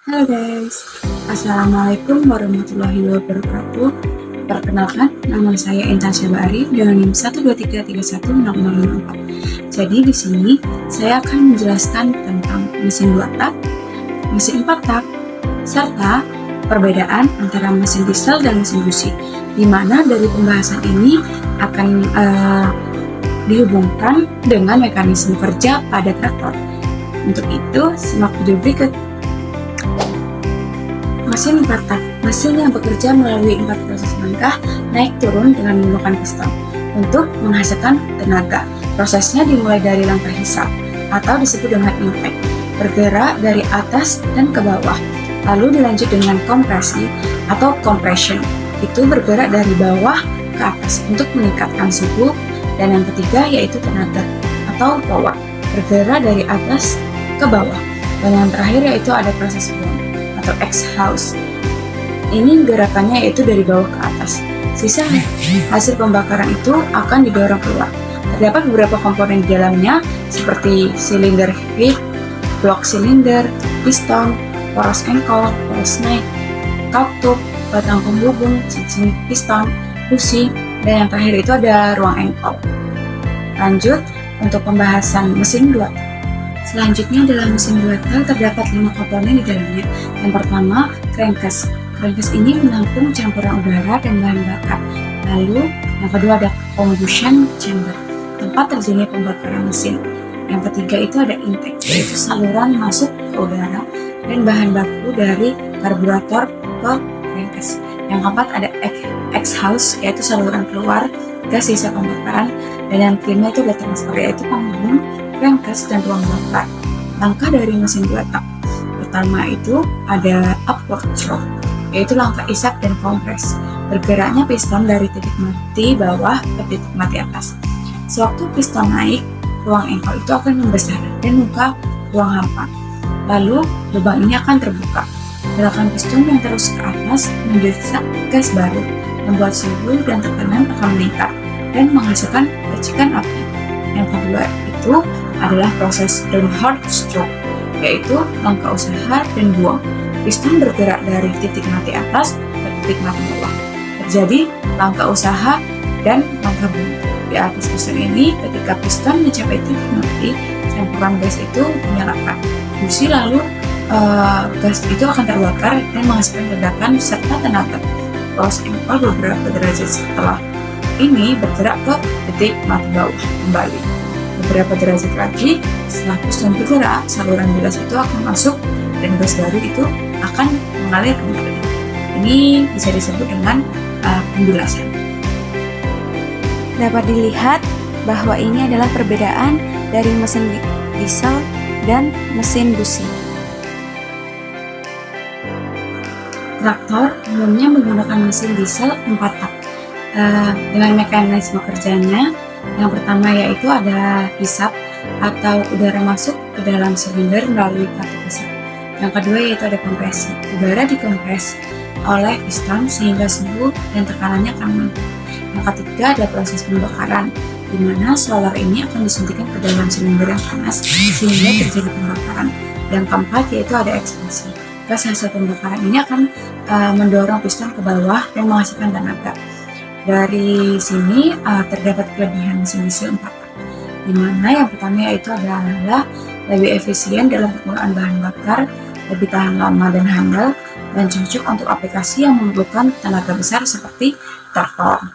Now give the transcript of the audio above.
Halo guys, Assalamualaikum warahmatullahi wabarakatuh. Perkenalkan, nama saya Intan Syabari dengan NIM 123316054. Jadi di sini saya akan menjelaskan tentang mesin 2 tak, mesin 4 tak, serta perbedaan antara mesin diesel dan mesin busi, di mana dari pembahasan ini akan dihubungkan dengan mekanisme kerja pada traktor. Untuk itu, simak video berikut. Mesin 4 tak, mesin yang bekerja melalui 4 proses langkah naik turun dengan menggunakan piston untuk menghasilkan tenaga. Prosesnya dimulai dari langkah hisap atau disebut dengan intake, bergerak dari atas dan ke bawah, lalu dilanjut dengan kompresi atau compression, itu bergerak dari bawah ke atas untuk meningkatkan suhu, dan yang ketiga yaitu tenaga atau power, bergerak dari atas ke bawah, dan yang terakhir yaitu ada proses buang atau exhaust. Ini gerakannya yaitu dari bawah ke atas. Sisa hasil pembakaran itu akan didorong keluar. Terdapat beberapa komponen di dalamnya seperti silinder head, blok silinder, piston, poros engkol, poros naik, katup, batang penghubung, cincin piston, busi, dan yang terakhir itu ada ruang engkol. Lanjut untuk pembahasan mesin 2 tak. Selanjutnya adalah mesin 2 tak, terdapat 5 komponen di dalamnya. Yang pertama, crankcase. Crankcase ini menampung campuran udara dan bahan bakar. Lalu, yang kedua ada combustion chamber, tempat terjadinya pembakaran mesin. Yang ketiga itu ada intake, yaitu saluran masuk ke udara dan bahan baku dari karburator ke crankcase. Yang keempat ada exhaust, yaitu saluran keluar gas sisa pembakaran. Dan yang kelima itu ada transfer, yaitu penghubung crankcase dan ruang bakar. Langkah dari mesin 2 tak. Pertama itu ada upward stroke, yaitu langkah isap dan kompres. Bergeraknya piston dari titik mati bawah ke titik mati atas. Sewaktu piston naik, ruang engkol itu akan membesar dan membuka ruang hampa. Lalu lubang ini akan terbuka. Gerakan piston yang terus ke atas mendesak gas baru, membuat suhu dan tekanan akan meningkat dan menghasilkan percikan api. Yang kedua itu adalah proses downward stroke, yaitu langkah usaha dan buang. Piston bergerak dari titik mati atas ke titik mati bawah. Terjadi langkah usaha dan langkah buang. Di atas piston ini, ketika piston mencapai titik mati, campuran gas itu dinyalakan. Busi lalu gas itu akan terbakar dan menghasilkan ledakan serta tenaga. Poros engkol beberapa derajat setelah ini bergerak ke titik mati bawah kembali. Beberapa derajat lagi setelah piston bergerak, saluran gas itu akan masuk dan gas baru itu akan mengalir kembali. Ini bisa disebut dengan pembulasan. Dapat dilihat bahwa ini adalah perbedaan dari mesin diesel dan mesin busi. Traktor umumnya menggunakan mesin diesel 4 tak. Dengan mekanisme kerjanya, yang pertama yaitu ada hisap atau udara masuk ke dalam silinder melalui katup hisap. Yang kedua yaitu ada kompresi. Udara dikompres oleh piston sehingga suhu dan tekanannya akan meningkat. Yang ketiga ada proses pembakaran, di mana solar ini akan disuntikkan ke dalam silinder yang panas sehingga terjadi pembakaran. Yang keempat yaitu ada ekspansi. Gas hasil pembakaran ini akan mendorong piston ke bawah dan menghasilkan tenaga. Dari sini terdapat kelebihan mesin diesel 4 tak, di mana yang pertama yaitu adalah lebih efisien dalam penggunaan bahan bakar, lebih tahan lama dan handal, dan cocok untuk aplikasi yang memerlukan tenaga besar seperti traktor.